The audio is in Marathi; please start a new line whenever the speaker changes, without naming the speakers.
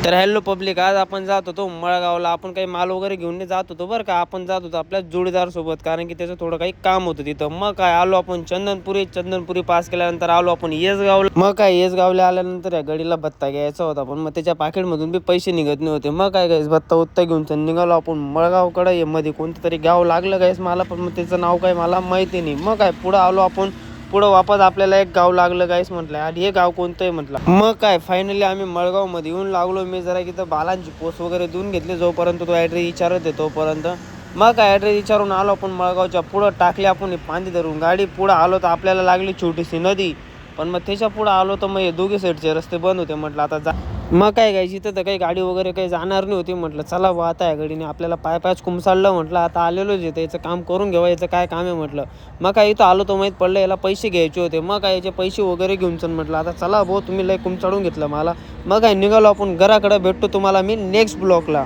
तर हॅलो पब्लिक, आज आपण जात होतो मळगावला. आपण काही माल वगैरे घेऊन जात होतो बरं का. आपण जात होतो आपल्या जोडीदार सोबत, कारण की त्याचं थोडं काही काम होतं तिथं. मग काय आलो आपण चंदनपुरी पास केल्यानंतर आलो आपण येसगावला. मग काय येसगावला आल्यानंतर या गडीला भत्ता घ्यायचा होता, पण मग त्याच्या पाकिटमधून बी पैसे निघत नव्हते. मग काय गाईस भत्ता उत्ता घेऊन निघालो आपण मळगावकडे. मध्ये कोणतं तरी गाव लागलं गाईस मला, पण मग त्याचं नाव काय मला माहिती नाही. मग काय पुढं आलो आपण. पुढं वापस आपल्याला एक गाव लागलं गाईस. म्हटलं आणि हे गाव कोणतं आहे म्हटलं. मग काय फायनली आम्ही मळगाव मध्ये येऊन लागलो. मी जरा तिथं बालांची पोस्ट वगैरे देऊन घेतली, जोपर्यंत तो ॲड्रेस विचारत आहे तोपर्यंत. मग काय ॲड्रेस विचारून आलो आपण मळगावच्या पुढं. टाकली आपण पांदी धरून गाडी. पुढं आलो तर आपल्याला लागली छोटीशी नदी. पण मग त्याच्या पुढं आलो तर मग हे दोघी साईडचे रस्ते बंद होते. म्हटलं आता जा. मग काय गायची इथं तर काही गाडी वगैरे काही जाणार नाही होती. म्हटलं चला बा आता या गाडीने आपल्याला पायच कुमसाडलं. म्हटलं आता आलेलोच येतं, याचं काम करून घ्यावं, याचं काय काम आहे म्हटलं. मग काय इथं आलो तर माहीत पडलं याला पैसे घ्यायचे होते. मग काय याचे पैसे वगैरे घेऊन चल म्हटलं आता चला भाऊ, तुम्ही लय कुमसाडून घेतलं मला. मग काय निघालो आपण घराकडे. भेटतो तुम्हाला मी नेक्स्ट ब्लॉकला.